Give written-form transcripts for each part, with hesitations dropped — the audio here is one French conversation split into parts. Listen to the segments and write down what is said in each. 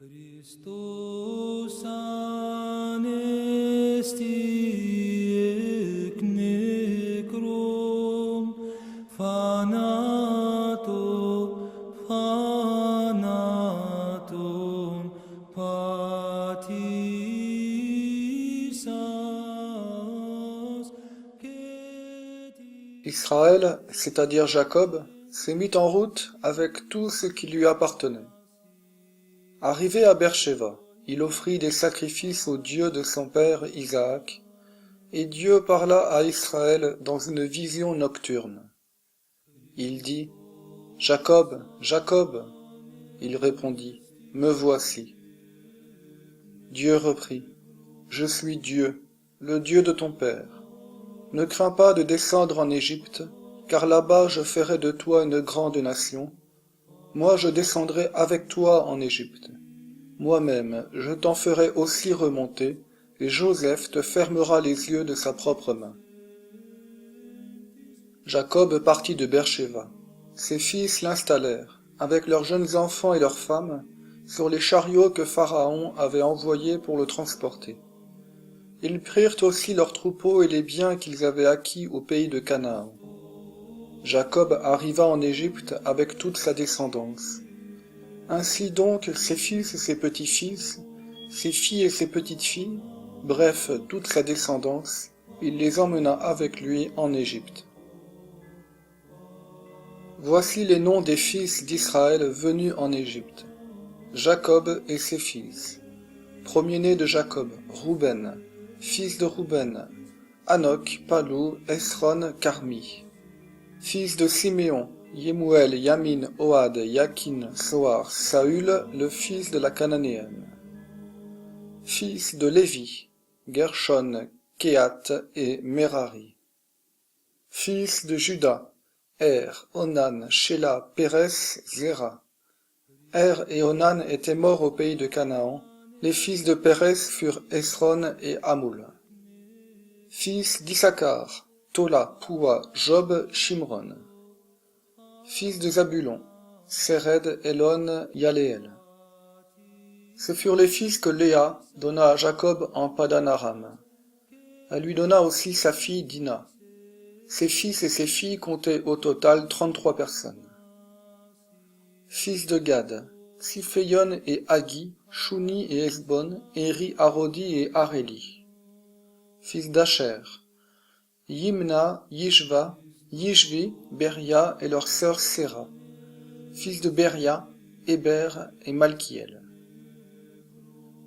Christos anesti ec necrom thanatum patisas. Israël, c'est-à-dire Jacob, s'est mis en route avec tout ce qui lui appartenait. Arrivé à Beersheba, il offrit des sacrifices au Dieu de son père Isaac, et Dieu parla à Israël dans une vision nocturne. Il dit, « Jacob, Jacob !» Il répondit, « Me voici. » Dieu reprit, « Je suis Dieu, le Dieu de ton père. Ne crains pas de descendre en Égypte, car là-bas je ferai de toi une grande nation. Moi je descendrai avec toi en Égypte. Moi-même, je t'en ferai aussi remonter, et Joseph te fermera les yeux de sa propre main. » Jacob partit de Beersheba. Ses fils l'installèrent, avec leurs jeunes enfants et leurs femmes, sur les chariots que Pharaon avait envoyés pour le transporter. Ils prirent aussi leurs troupeaux et les biens qu'ils avaient acquis au pays de Canaan. Jacob arriva en Égypte avec toute sa descendance. Ainsi donc ses fils et ses petits-fils, ses filles et ses petites-filles, bref, toute sa descendance, il les emmena avec lui en Égypte. Voici les noms des fils d'Israël venus en Égypte. Jacob et ses fils. Premier-né de Jacob, Rouben, fils de Rouben, Hanok, Palou, Esron, Carmi. Fils de Siméon, Yemuel, Yamin, Ohad, Yakin, Soar, Saül, le fils de la Cananéenne. Fils de Lévi, Gershon, Kehat et Merari. Fils de Juda, Onan, Shéla, Pérès, Zéra. Et Onan étaient morts au pays de Canaan. Les fils de Pérès furent Esron et Hamoul. Fils d'Issachar, Tola, Poua, Job, Shimron. Fils de Zabulon, Séred, Elon, Yaléel. Ce furent les fils que Léa donna à Jacob en Padan Aram. Elle lui donna aussi sa fille Dina. Ses fils et ses filles comptaient au total 33 personnes. Fils de Gad, Siphéyon et Hagi, Shuni et Esbon, Éri, Arodi et Aréli. Fils d'Asher, Yimna, Yishva, Yishvi, Beria et leur sœur Séra. Fils de Beria, Héber et Malkiel.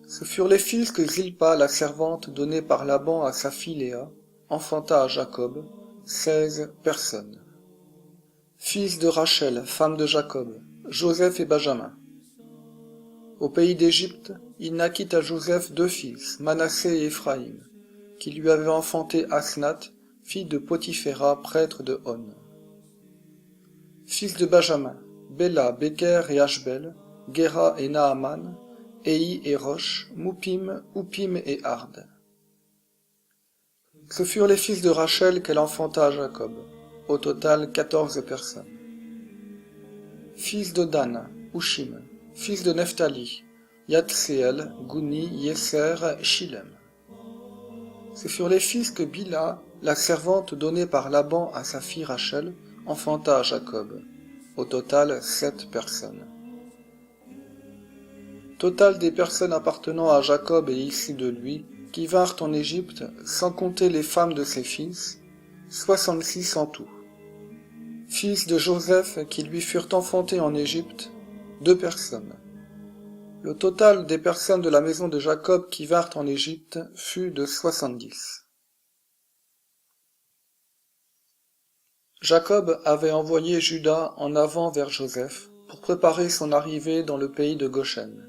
Ce furent les fils que Zilpa, la servante donnée par Laban à sa fille Léa, enfanta à Jacob, 16 personnes. Fils de Rachel, femme de Jacob, Joseph et Benjamin. Au pays d'Égypte, il naquit à Joseph 2 fils, Manassé et Éphraïm, qui lui avaient enfanté Asnath, fille de Potiphéra, prêtre de On. Fils de Benjamin, Béla, Béker et Ashbel, Géra et Naaman, Éi et Rosh, Moupim, Oupim et Ard. Ce furent les fils de Rachel qu'elle enfanta à Jacob, au total 14 personnes. Fils de Dan, Ushim, fils de Nephtali, Yatseel, Gouni, Yesser, Shilem. Ce furent les fils que Bila, la servante donnée par Laban à sa fille Rachel, enfanta à Jacob, au total 7 personnes. Total des personnes appartenant à Jacob et issues de lui, qui vinrent en Égypte, sans compter les femmes de ses fils, 66 en tout. Fils de Joseph qui lui furent enfantés en Égypte, 2 personnes. Le total des personnes de la maison de Jacob qui vinrent en Égypte fut de 70. Jacob avait envoyé Juda en avant vers Joseph pour préparer son arrivée dans le pays de Goshen.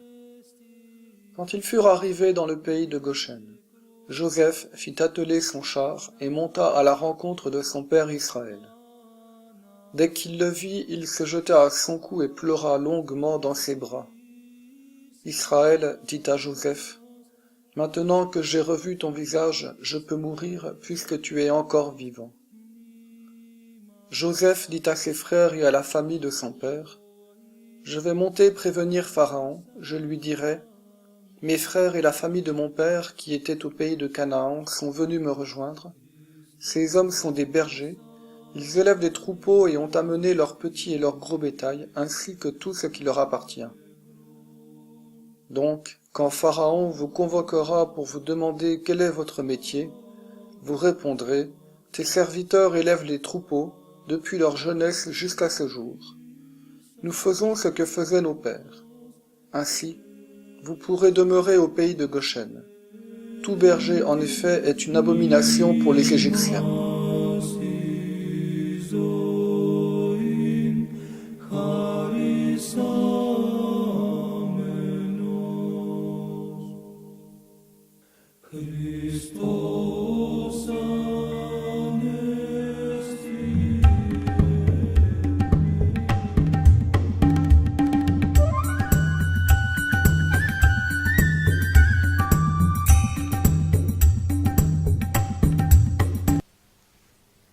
Quand ils furent arrivés dans le pays de Goshen, Joseph fit atteler son char et monta à la rencontre de son père Israël. Dès qu'il le vit, il se jeta à son cou et pleura longuement dans ses bras. Israël dit à Joseph, « Maintenant que j'ai revu ton visage, je peux mourir puisque tu es encore vivant. » Joseph dit à ses frères et à la famille de son père, « Je vais monter prévenir Pharaon, je lui dirai, mes frères et la famille de mon père qui étaient au pays de Canaan sont venus me rejoindre. Ces hommes sont des bergers, ils élèvent des troupeaux et ont amené leurs petits et leurs gros bétail, ainsi que tout ce qui leur appartient. Donc, quand Pharaon vous convoquera pour vous demander quel est votre métier, vous répondrez, tes serviteurs élèvent les troupeaux, depuis leur jeunesse jusqu'à ce jour. Nous faisons ce que faisaient nos pères. Ainsi, vous pourrez demeurer au pays de Goshen. Tout berger, en effet, est une abomination pour les Égyptiens.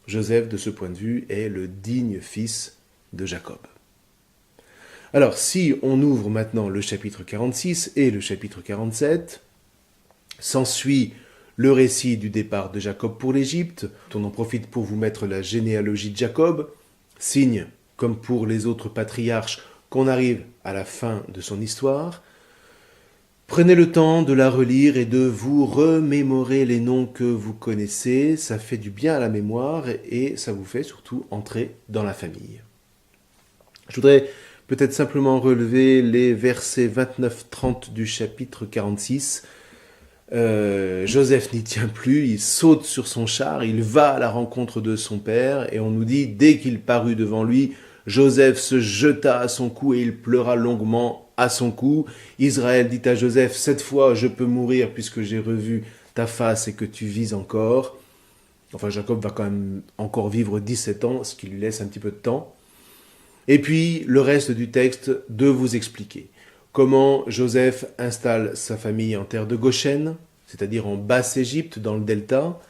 Joseph, de ce point de vue, est le digne fils de Jacob. Alors, si on ouvre maintenant le chapitre 46 et le chapitre 47, s'ensuit le récit du départ de Jacob pour l'Égypte. On en profite pour vous mettre la généalogie de Jacob, signe, comme pour les autres patriarches, qu'on arrive à la fin de son histoire. Prenez le temps de la relire et de vous remémorer les noms que vous connaissez, ça fait du bien à la mémoire et ça vous fait surtout entrer dans la famille. Je voudrais peut-être simplement relever les versets 29-30 du chapitre 46. Joseph n'y tient plus, il saute sur son char, il va à la rencontre de son père et on nous dit, dès qu'il parut devant lui, Joseph se jeta à son cou et il pleura longuement à son cou. Israël dit à Joseph, cette fois je peux mourir puisque j'ai revu ta face et que tu vis encore. Enfin, Jacob va quand même encore vivre 17 ans, ce qui lui laisse un petit peu de temps. Et puis, le reste du texte de vous expliquer comment Joseph installe sa famille en terre de Goshen, c'est-à-dire en Basse-Égypte, dans le delta.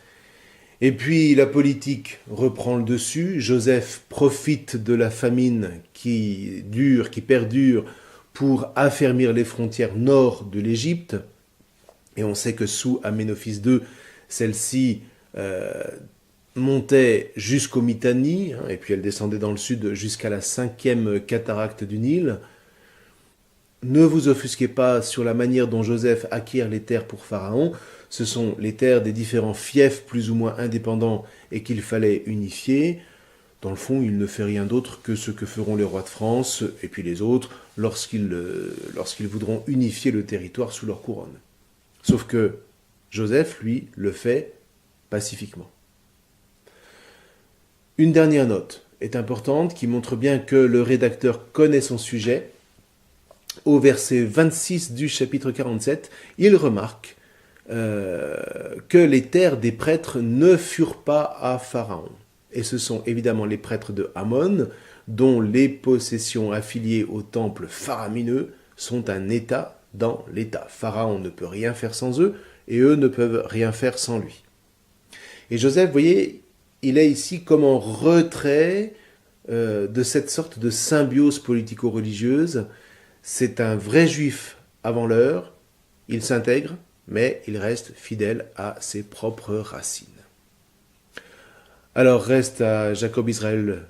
Et puis la politique reprend le dessus. Joseph profite de la famine qui dure, qui perdure, pour affermir les frontières nord de l'Égypte. Et on sait que sous Aménophis II, celle-ci montait jusqu'au Mitanni, et puis elle descendait dans le sud jusqu'à la 5e cataracte du Nil. Ne vous offusquez pas sur la manière dont Joseph acquiert les terres pour Pharaon. Ce sont les terres des différents fiefs plus ou moins indépendants et qu'il fallait unifier. Dans le fond, il ne fait rien d'autre que ce que feront les rois de France et puis les autres lorsqu'ils voudront unifier le territoire sous leur couronne. Sauf que Joseph, lui, le fait pacifiquement. Une dernière note est importante qui montre bien que le rédacteur connaît son sujet. Au verset 26 du chapitre 47, il remarque que les terres des prêtres ne furent pas à Pharaon. Et ce sont évidemment les prêtres de Amon, dont les possessions affiliées au temple faramineux sont un état dans l'état. Pharaon ne peut rien faire sans eux, et eux ne peuvent rien faire sans lui. Et Joseph, vous voyez, il est ici comme en retrait de cette sorte de symbiose politico-religieuse. C'est un vrai juif avant l'heure, il s'intègre, mais il reste fidèle à ses propres racines. Alors reste à Jacob Israël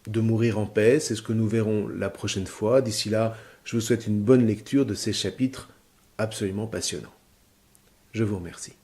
de mourir en paix, c'est ce que nous verrons la prochaine fois. D'ici là, je vous souhaite une bonne lecture de ces chapitres absolument passionnants. Je vous remercie.